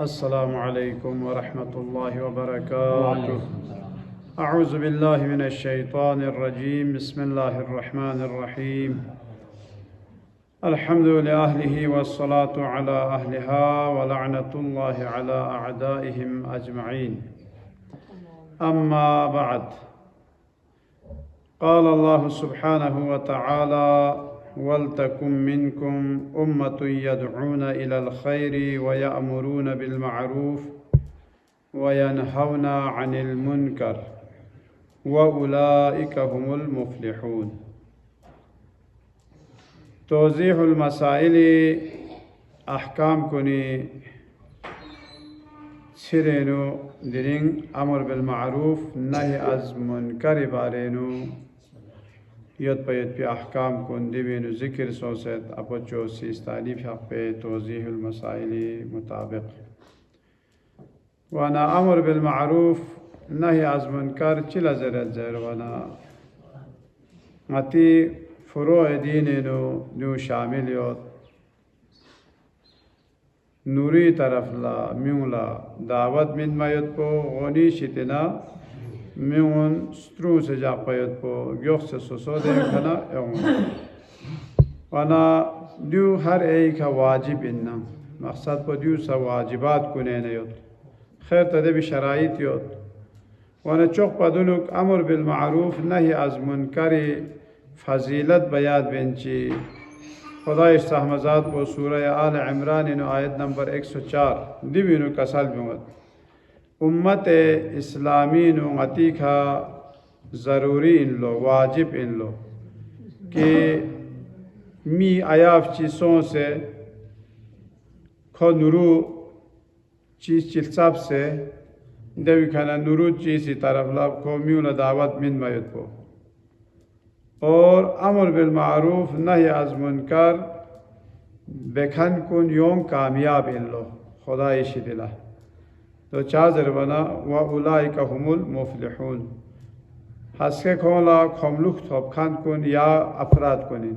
अस्सलामु अलैकुम व रहमतुल्लाहि व बरकातुहू। अऊज़ु बिल्लाहि मिनश शैतानिर रजीम। बिस्मिल्लाहिर रहमानिर रहीम। अल्हम्दुलिल्लाहि अहलिही वस्सलातु अला अहलिहा व लअनतुल्लाहि अला अअदाइहिम अजमईन। अम्मा बअद। क़ाल अल्लाहु सुब्हानहु व तआला वलतकुम मिनकुम उम्मतुन यदऊन इलल खैरि व यअमुरून बिल मअरूफ व यनहौना अनिल मुनकर व उलाइका हुमुल मुफ्लिहून। तौज़ीहुल मसाइल अहकाम कुनी छिरेनु दिरिंग अमर बिल मअरूफ नही अज़ मुनकर बारेनु यद पे अहकाम कुन दिवेनु ज़िक्र सोसत अपचो सीस्तालीफ हक़ पे तौज़ीहुल मसाइल मुताबिक वाना अमर बिल मअरूफ नही अज़ मुनकर चिला ज़र वाना मती फ़ुरूअ दीनेनु न्यू शामिल योत नूरी तरफ ला म्यूला दावत मिन मयत पो गोनी शितना म्यून स्ट्रू से जा पयत पो योक से सोसो दे खना एवं वाना न्यू हर एक वाजिब इन्ना मकसद पो न्यू सा वाजिबात कुने न योत खैर तदे भी शराइत योत वाना चौक पदुनुक अमर बिल मअरूफ नही अज़ मुनकर फजीलत बयाद बेंची खुदा इस्ताहमज़ात को सूरह आल इमरान आयत नंबर 104 दिविनु कसल बिमत उम्मत इस्लामी नुअती का ज़रूरी इन लो वाजिब इन लो कि मी आयाफ चीज़ों से खो नुरू चीज़ चिल्साब से देवी खाना नुरू चीज़ तरफ लब खो म्यूल दावत मिन मयत को और अमर बिल मअरूफ नही अज़ मुनकर बेखन कुन योम कामयाब इन लो खुदा इशी दिला तो चाज़र बना व उलाइका हुमुल मुफ्लिहून हस्के खोला खमलुख थोप खान कुन या अफराद कुनी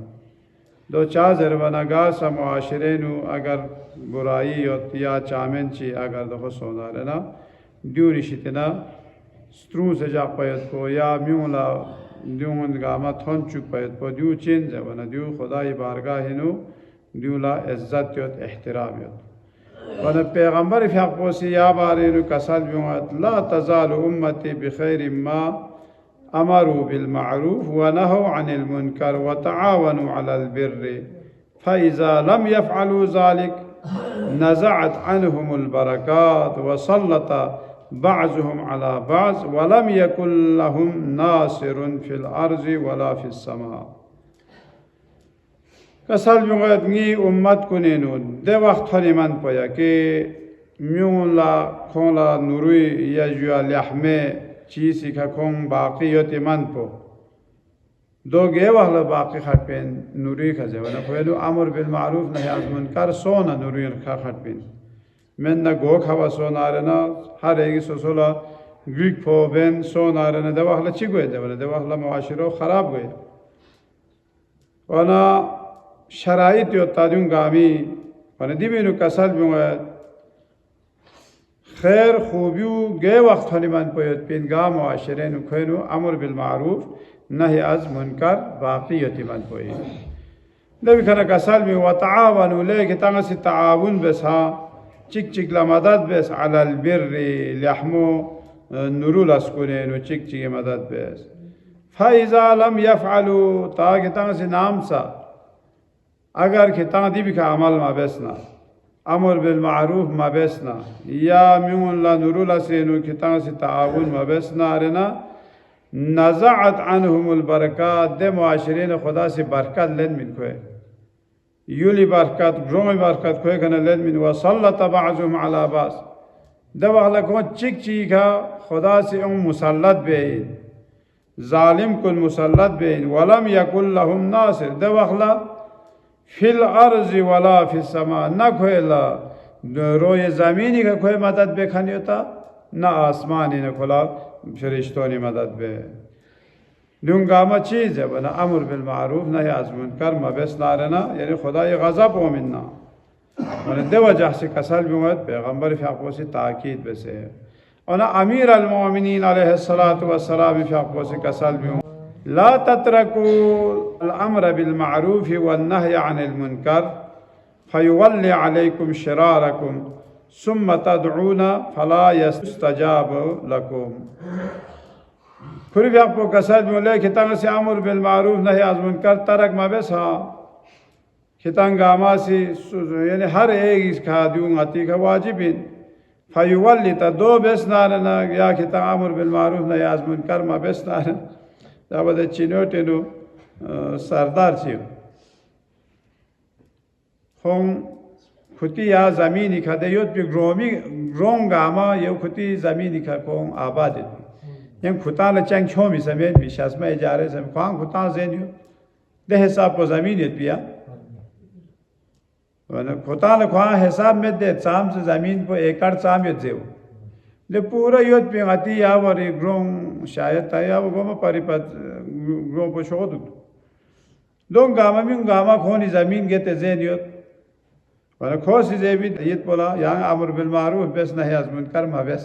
दो चाज़र बना गा समाशरेनु अगर बुराई या चामेन ची अगर दो सोना रहना ड्यू निशितना स्ट्रू से जा पयत को या म्यूला ड्यून गामा थोन चुक पयत पो ड्यू चेंज बना ड्यू खुदाई बारगाह हिनु ड्यूला इज्जत योत एहतराम योत वन पैगम्बर फ़ियाक़ोसी या बारेनु कसल बिमत ला तज़ालु उम्मती बिखैर मा अमरू बिल मअरूफ व नहौ अनिल मुनकर व तआवनु अलल बिर्रि फ़इज़ा लम यफ़अलू ज़ालिक नज़अत अन्हुमुल बरकात व सल्लत बाज़ुहुम अला बाज़ व लम यकुन लहुम नासिरुन फ़िल अर्ज़ि वला फ़िस समा। कसल बिमतनी उम्मत कुनेनु दे वक्त हरिमन पया कि म्यूला खोला नुरुई या जुआ लहमे चीज़ का खों बाकी योति मन पो दो गे वाला बाकी खट पेन नुरुई का जवाना पहलू अमर बिल मअरूफ नही अज़ मुनकर सोना नुरुई का खट पेन मैं न गो खावा सोना रहना हर एक सोसोला ग्रीक फो बेन सोना रहना दे वाला चिगुए दे वाला मुआशरो खराब गए वाना शराइत यो ताजुं गामी वन दिबिनु कसल बिमत खैर खूबियु गे वक्त हलिमान पयत पिन गा मुआशरेनु खैनु अमर बिल मअरूफ नही अज़ मुनकर बाकी यतिमान पय दबी खना कसल बि व तआवनु ले के तंग से ताउन बेसा चिक चिक ला मदद बेस अलल बिर्रि लहमो नुरुल अस्कुनेनु चिक चिक मदद बेस फ़इज़ा लम यफ़अलू ताकि तंग से नाम सा अगर खिता दी भी का अमल मा बेसना अमर बिल मअरूफ मा बेसना या म्यून ला नुरुला से नु खिता से ताउन मा बेसना रहना नज़अत अन्हुमुल बरकात दे मुआशरीन खुदा से बरकत लेन मिन खोए यूली बरकत ग्रोम बरकत खोए कना लेन मिन व सल्लत बाज़ुहुम अला बाज़ दे वाला को चिक चिका खुदा से मुसल्लत बे जालिम कुल मुसल्लत बे वलम यकुल लहुम नासिर दे वाला फिल अर्ज़ि वला फ़िस समा न खोला रोए ज़मीनी का कोई मदद बेखनी होता न आसमानी न खोला फरिश्तों ने मदद बे दुंगामा चीज़ है बना अमर बिल मअरूफ नही अज़ मुनकर मबेस नारना यानी खुदा ये गज़ब हो मिन्ना और दे वजह से कसल बिमत पैगंबर फ़ाक़ो से ताकीद बसे और अमीर अल-मोमिनीन अलैहिस्सलातु वस्सलाम फ़ाक़ो से कसल बिम ला ततरकू अल-अम्र बिल मारूफ वन नही अनिल मुनकर फयुवल्लि अलैकुम शिरारकुम सुम्मा तदऊना फला यस्तजाब लकुम। फिर भी आपको कसल बिम खितांग से अमर बिल मारूफ नही अनिल मुनकर तरक मबेसा खितांगा से यानी हर एक इसका दूंगा तीखा वाजिबिन फयुवल्लि ता दो बेसनारना या खितांग अमर बिल मारूफ नही अनिल मुनकर मा बेसनार तब दे चिनो टेनो सरदार छियो हों खुती या ज़मीनी खा दे योत भी ग्रोंगामा यो खुती ज़मीनी खा कों आबाद यंग खुता ल चंग छोमी समेत विश्वास में जा रहे समेत खां खुता ज़ेनियो दे हिसाब को ज़मीनियत पिया वरना खुता ल खां हिसाब में दे चाम से ज़मीन को एकड़ चाम योत जेव ले पूरा योत पे आती या वरी ग्रोंग शायद ताया वो गोमा परिपत ग्रोंग को शोध लोग गामा खोनी ज़मीन गेते ज़ेनियो वरना खोसी जेबी ये बोला यहाँ अमर बिल मारूफ बेस नहीं अनिल मुनकर मा बेस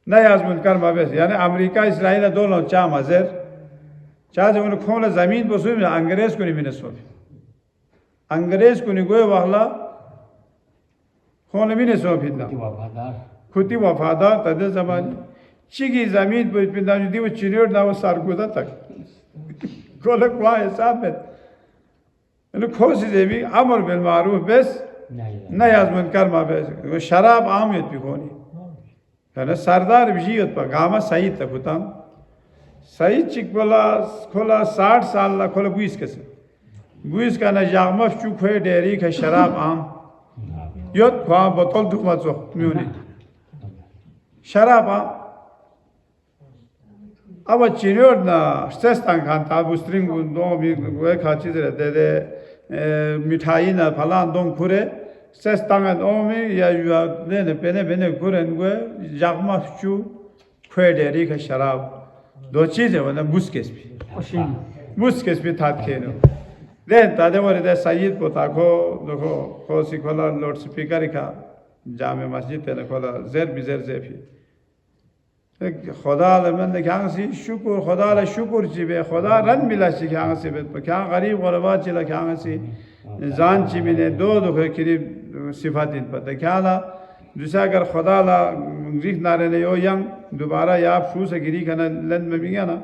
नहीं अनिल मुनकर मा बेस यानी अमेरिका इसराइल दोनों चा मज़र चा जब उन्हें खोला ज़मीन पर सुई में अंग्रेज़ को नहीं मिले सोफी अंग्रेज़ को नहीं कोई वाला खोला मिले सोफी ना खुदी वफादार तदे ज़मानी चिकी ज़मीन पर पिंडा जो दी वो चिन्हों ना वो सारगुदा तक खोला कुआ हिसाब में इन खोसी जेबी अमर बिल मारूफ बेस नहीं अनिल मुनकर मा बेस वो शराब आम योत भी खोनी है सरदार विजियत पर गामा सईद तक होता सईद चिक बोला खोला 60 साल ला खोला बुइस का ना जागमफ चुखे डेरी का शराब आम योत खुआ बोतल धुमा चो म्यूनी शराब आम अब चिन्हों ना स्टेस्टांग खान ताब उस्त्रिंग दो भी वे खाची रहते थे मिठाई ना फलां दों खुरे स्टेस्टांग में या ने पेने खुरे वे जागमा चू खुएडेरी का शराब दो चीज़ें वो ना बुस्केस भी था खेनो दे तादे वो रहते सईद को ताको देखो खोसी खोला लाउड स्पीकर का जामे मस्जिद ते ने खोला ज़ेर ज़ेफी खुदा लमन क्या सी शुक्र खुदा ला शुक्र चिबे खुदा रन मिला सी क्या सी बे क्या गरीब गुरबा चिला क्या सी जान चिबिने दो करीब सिफात इन पता क्या ला दूसरा अगर खुदा ला रिख नारे ने यो यंग दोबारा या आप शू से गिरी करना लन में भी गया ना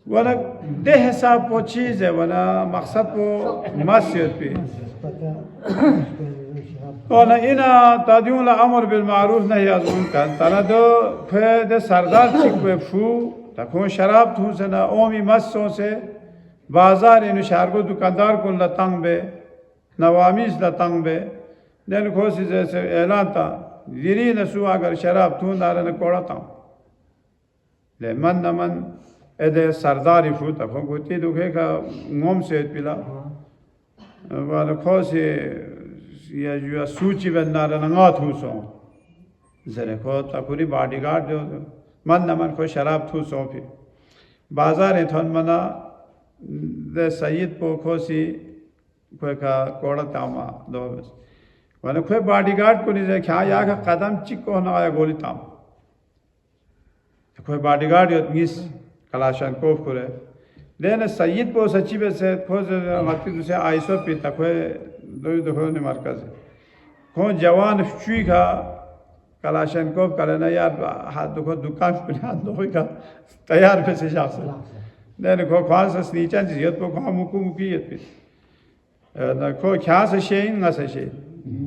वाला दे हिसाब को चीज़ है वाला मकसद को मासियत पे और इना तादियों ला अमर बिल मारूफ नहीं अनिल मुनकर तना दो फिर दे सरदार चिक पे फू तकों शराब थूं से ना ओमी मस्सों से बाजार इन शहर को दुकानदार को लतंग बे नवामीज लतंग बे देन खोसी जैसे ऐलान था गिरी नसु अगर शराब थूं नारे न कोड़ा था ले मन न मन ऐसे सरदारी फू तकों गुती दुखे का मोम से पिला वाले खोसी या जो सूची बंदा रंगा थूसों जरे को तकुरी बॉडीगार्ड दो मन न मन को शराब थूसों फिर बाजार इथन मना दे सईद को खोसी कोई का कोड़ा तामा दो बस वाले कोई बॉडीगार्ड को नहीं जाए क्या या का कदम चिक को ना आया गोली ताम कोई बॉडीगार्ड यो मिस कलाशन कोफ करे लेकिन सईद को सच्ची में से खोज मत दूसरे आइसो पीता कोई दो ने मरकज कौन जवान चुई का कलाशन को करना यार हाथ दुखो दुकान पे हाथ दुखो का तैयार पे से जा सकता लेकिन को ख्वास से नीचे जियत को खाम मुकुमुकी ये पे ना को क्या से शेन ना से शेन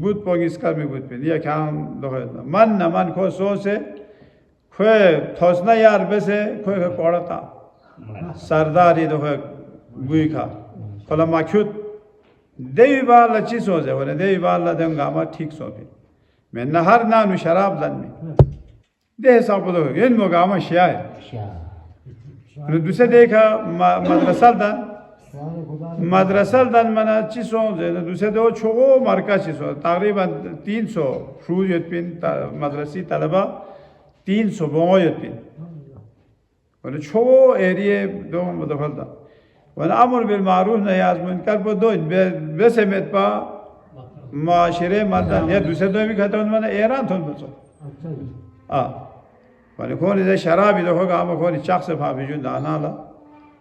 बुद्ध पोगिस का में बुद्ध पे या क्या दुखो मन न मन को सो से कोई थोसना यार पे से कोई का कोड़ा था सरदारी दुखो बुई का फला माख्युत देवी बाल अच्छी सोच है बोले देवी बाल ला देंगा हमारा ठीक सोच है मैं नहर ना नु शराब दन में दे सब तो इन मोगामा शिया है दूसरे देखा मदरसा दन मना अच्छी सोच है दूसरे दो छोगो मार्का अच्छी सोच तकरीबन 300 फ्रूज यत्पिन मदरसी तलबा 300 बोंगो यत्पिन बोले छोगो एरिया दो मदफल दा wana amr bil ma'ruf nahy az munkar po do be semet pa muashire madan ya दूसरे दो भी खत्म माने ऐरान थोन बचो wane koni de şarabi de hoga ama koni çakse fa vücud anala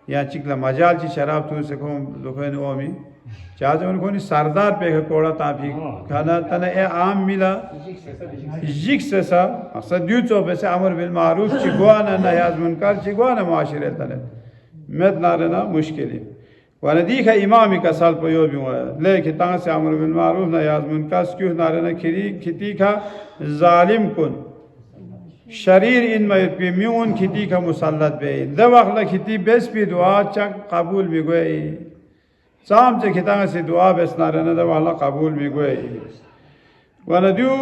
ya çikla majal ci şarab tu se kom dokene omi चाहे कौन सरदार पे कोड़ा ताफी खाना तना ए आम मिला जिक से सा सद्यु चो पे से अमर बिल मारूफ चिगवाना नयाज मुनकर चिगवाना माशरे तने मत नारना मुश्किल वाला दीखा इमामी का साल पे यो भी हुआ लेकिन तांग से अमर बिल मारूफ नयाज मुनकर क्यों नारना खिरी खिती का जालिम कुन शरीर इन में पे म्यून खिती का मुसल्लत बे दवाखला खिती बेस भी दुआ चक कबूल भी गई साम से खितांग से दुआ बेसनारना दा वाला कबूल में गए वाला दियो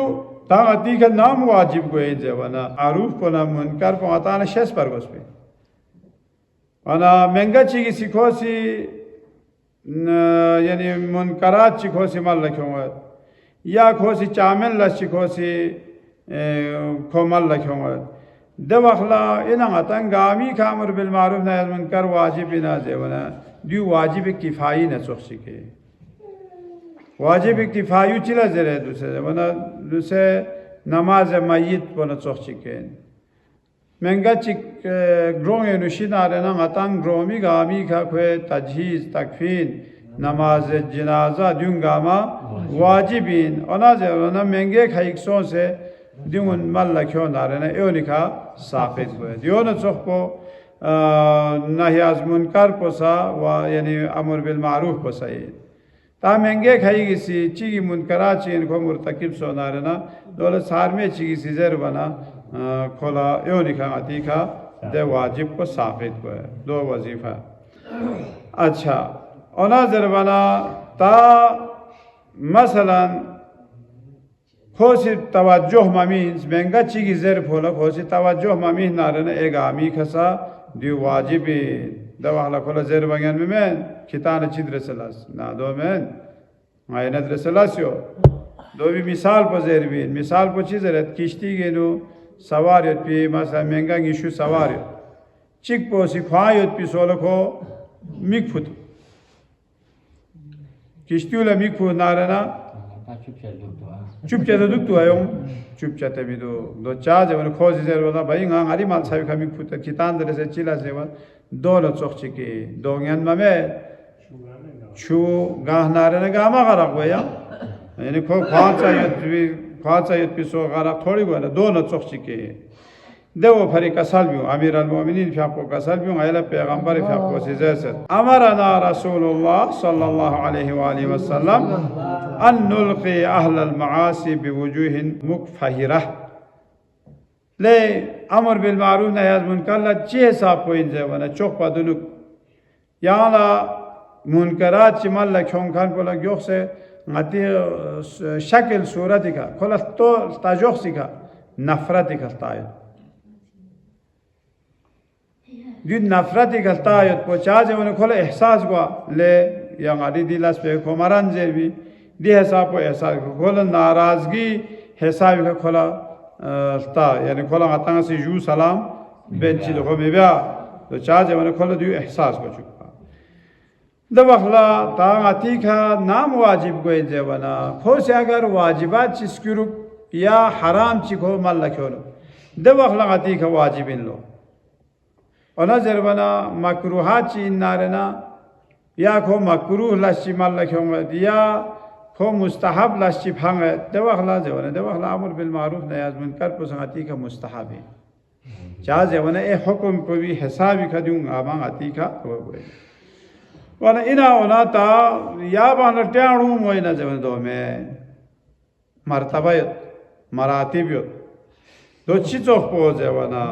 तांगती का नाम वाजिब गए जे वाला आरूफ को ना मुनकर को आताना शेष पर बस पे वाला महंगा चीज़ सिखोसी यानी मुनकरात सिखोसी माल रखोंगे या खोसी चामिल ला सिखोसी खोमल रखोंगे दवाखला इना आतंग गामी खामर बिल मारूफ नयाज मुनकर वाजिब बिना जे वाला दियो वाजिब किफ़ाई न सोच के वाजिब किफ़ायु चिला जरे दूसरे वना दूसरे नमाज मय्यत वना सोच के महंगा चिक ग्रोंगे नुशिना रहना मतंग ग्रोमी गामी का कोई तजहीज़ तकफीन नमाज जनाजा दूंगा मा वाजिबिन अनाज़ वना महंगे खाइक्सों से दियों मल्ल क्यों ना रहना एवनिका साफ़ित हुए दियों न सोच को नही आज मुनकर पोसा व यानी अमर बिल मारूफ पोसा ये ता महंगे खाई किसी चीज़ मुनकरा चीन को मुर्तकिब सोना रहना दौलत सार में चीज़ सीजर बना खोला यो निखा अतीखा दे वाजिब को साबित हुआ दो वजीफा अच्छा ओना जरबना ता मसलन खोसी तवज्जो ममीन महंगा चीज़ जर फोला खोसी तवज्जो ममीन नारना एक आमी खसा दियो वाजिबी दवाला खोला ज़ेर बंगन में मैं खितान चिद्र सलास ना दो मैं आये नद्र सलासियो दो भी मिसाल पर ज़ेर भी मिसाल पर चीज़ है किश्ती के नो सवारियत पी मसला महंगा गिशु सवारियत चिक पोसी ख्वायत पी सोलो को मिक फुट किश्तियों मिक फुट नारना चुप चाते दुख तो आयों चुप चाते भी दो चार जब उन्हें खोज ज़ेर वाला भाई गांग आरी माल साबिक हमी फुट कितान दरे से चिला से वाल दो लोग सोच के दो ज्ञान में छू गाह नारे ने गामा करा हुआ यानी खो ख्वाचा युद्ध पिसो करा थोड़ी हुआ ना दो लोग सोच के देवो फरी कसाल भी अमीर अल-मोमिनीन फ़ियाको कसाल भी आयला पैगंबर फ़ियाको से जैसे अमरना रसूलुल्लाह सल्लल्लाहु अलैहि वसल्लम अन नुल्क़ी अहलल मआसी बिवुजूहिन मुकफ़हिरा ले अमर बिल मारूफ नही आज मुनकर ला चे साब कोई इंजे वना चौक पादुनुक यहाँ ला मुनकरात चिमल ला क्योंखान पोला ग्योख से ngati शक्ल सूरत का खोला तो ताजोख सिखा नफरत का तायद दिन नफरत का तायद पोचा जे उन्हें खोला एहसास हुआ ले या गाड़ी दिलास पे कोमरान जे भी दे हिसाब को एहसास खोला नाराज़गी हिसाब का खोला ता यानी खोला आतंक से जू सलाम बेंची लोगों में भी तो चार जब उन्हें खोला दियो एहसास को चुका दबखला तांगाती का नाम वाजिब को इन जवाना खोसे अगर वाजिबात चिस्कुरु या हराम चिको मल्ला क्यों दबखला आती का वाजिब इन लो और न जरबना मकरूहात ची नारना या खो मकरूह लस्सी मल्ला क्यों या खो मुस्तहब लस्सी भांगे दबखला जवाना दबखला अमर बिल मारूफ नही आज मुनकर पुसंगाती का मुस्तहब है चार जवाना ए हुक्म को भी हिसाबी का दूँगा आबांग आती का वो वाला इना होना ता या बांधर ट्याणु मोई ना जब दो में मर्तबा मराती भी दो चीज़ों को जवाना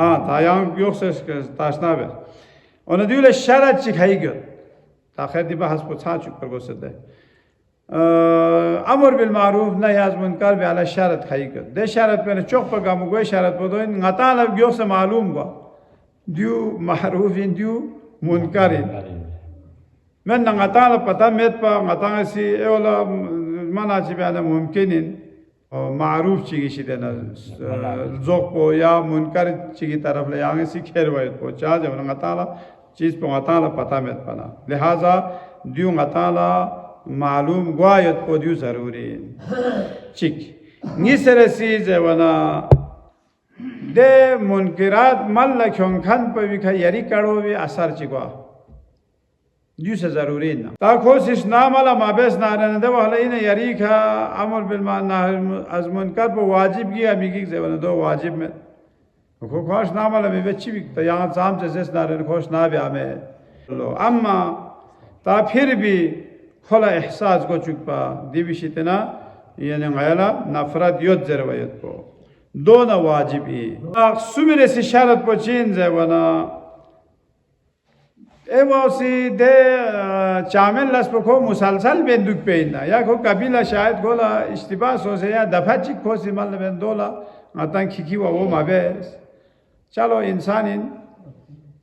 तायांग योग से ताशना भी उन्हें दिले शरत चिखाई गयो ताकि दिबा हस्प छा चुप कर गोसते अमर बिल मारूफ नही आज मुनकर भी आला शरत खाई गयो दे शरत पे ने चौक पर गामु गोई शरत पर दो इन गताल अब योग से मालूम हुआ दियो मारूफ इन दियो मुनकरी मैं नंगताल पता मेट पा नंगताल सी एवला मना चिप्याना मुमकिन मारूफ चीज़ सी देना जोक पो या मुनकर चीज़ तरफ ले आगे सी खेर वायत पो चाह जब नंगताल चीज़ पर अताला पता में पना लिहाजा दियो अताला मालूम गुआयत को दियो ज़रूरी चिक निसरसी जवना दे मुनकिरात मल ख्योंखन पर भी खैरी करो भी असर चिगवा दियो से ज़रूरी ना ताकोशिश नामला माबेस नारन दे वाला इन यरी का अमर बिलमान नाहर अज़ मुनकर पर वाजिब की अभी की जवना दो वाजिब में को खोश नामला में बच्ची भी तो यहाँ साम से जिस नारन खोश ना भी आमे लो अम्मा ता फिर भी खोला एहसास को चुका दिविशितना यानी गैला नफरत युद्ध जरवयत को दो न वाजिबी सुमिरे से शरत पर चीन जवना एवोसी दे चामिल लस्प को मुसलसल बेंदुक पेना या को कबीला शायद गोला इस्तिबास हो से या दफा चिक को सिमल बेंदोला आतंक खिकी वो माबेस चलो इंसान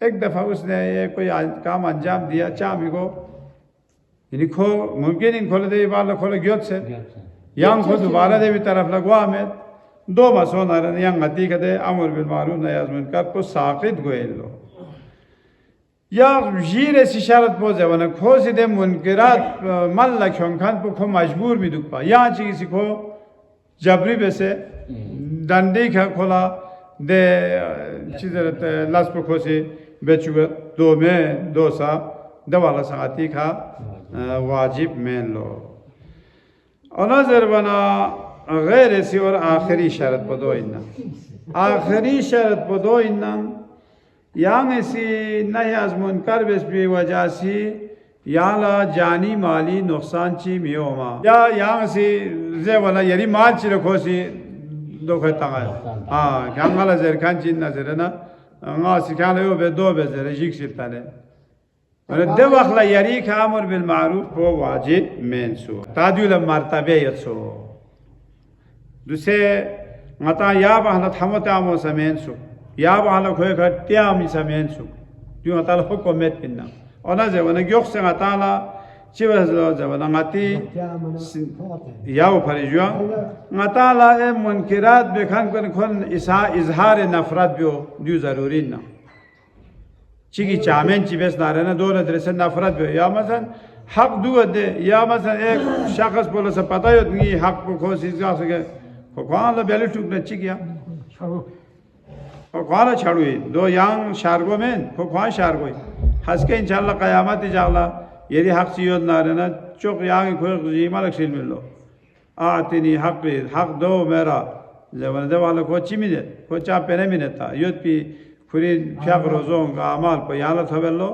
एक दफ़ा उसने ये कोई काम अंजाम दिया चामी को इनको मुमकिन इन खोले दे वाला खोले गियोत से यांग को दोबारा दे भी तरफ लगवा में दो मसोन आरन यांग गति कदे अमर बिल मारूफ नयाज मुनकर को साकित गोयल लो या जीरे सिशारत पोजे वना खोसी दे मुनकिरात मल लख्योंखान को खो मजबूर भी दुख पा यहाँ चीज़ को जबरी बेसे डंडी का खोला दे चीज़ें लाश पर खोसी बेचुगे दो में दो सा दवाला संगति का वाजिब में लो अनज़र बना गैर ऐसी और आखिरी शर्त पर दो इन्ना आखिरी शर्त पर दो इन्ना yang isi nahi az munkar bes bi wajasi yala jani mali nuqsan chi mioma ya yang isi ze wala yari mal chi rakho si dokha tanga ha gangala zer kan chin nazarana nga si kana yo be do be zer jik sitane और दे वखला यरी का अमर bill मारूफ को वाजिब मेंसु तादुल मर्तबे यसो दुसे मता या बहला थमता मो समेंसु या बहला खोय खत्या मी समेंसु जो अताल हुकुमत पिन्ना ओना जे वना ग्योख से अताला चिवज जवना ngati या फरिजुआ अताला ए मुनकिरात बेखान kon इजहार नफरत बियो दियो जरूरी ना चीकी चामें चिबेस नारे ना दो नदरसे नफरत भी या मसन हक दुआ दे या मसन एक शख्स बोले से पता ही नहीं हक को कोशिश कर सके को कौन ला बेले टूक न चिकिया को कौन छाड़ुई दो यांग शारगो में को कौन शारगो हंस के इंशाल्लाह क़यामत इजाला यदि हक सियोद नारे ना चौक यांग कोई जीमा लक्ष्य मिल लो आतिनी हक दो मेरा जब नदे वाला को चिमिने को चाप पे नहीं मिलता युद्ध भी खुरी फ्याक रोज़ों का अमाल पर याला थवेलो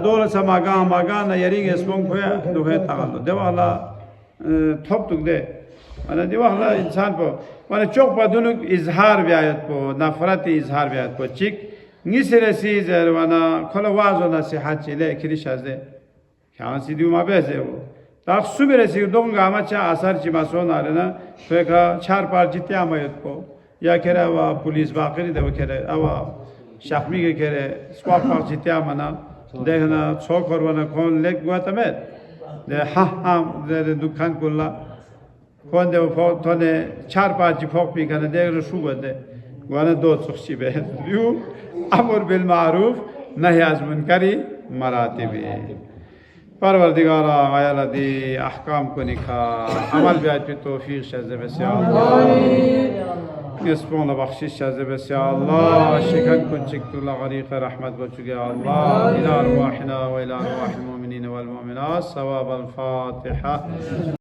दोल समागा ना यरीगे स्पोंग खोया दुखे तागलो देवाला थोप तुक दे माने देवाला इंसान पर माने चौक पर दोनों इजहार ब्यायत को नफरती इजहार ब्यायत को चिक निसरे सीजर वाना खोला वाजो ना से हाथ चिले खिरिशाज दे क्या सीधी उमा बेसे वो ताक सुबह सी दोंगा मचा आसार चिमासो ना रे ना तो एक चार पार जित्या मयत को या केरे वा पुलिस बाकरी दे केरे अवा शाखमी के केरे स्वाप पाक जित्या मना देखना छोक और वना कौन लेक गुआ तमे दे हा दे दुकान कुल्ला कौन दे वो तोने चार पांच फोक भी करने दे रुशुबत दे वाना दो सुखी बे यू अमर बिल मारूफ नही आज मुनकरी मरातिबी परवरदिगारा आयाला दी अहकाम को निखा अमल ब्याज पे तौफीक शज़ बस या अल्लाह इसपों ला बख्शिश शज़ बस या अल्लाह शिकन कुन चिक्तुला गरीक़ रहमत बचुगे अल्लाह इला अरवाहिना व इला अरवाहिल मोमिनीन वल मोमिनात सवाब अल फातिहा।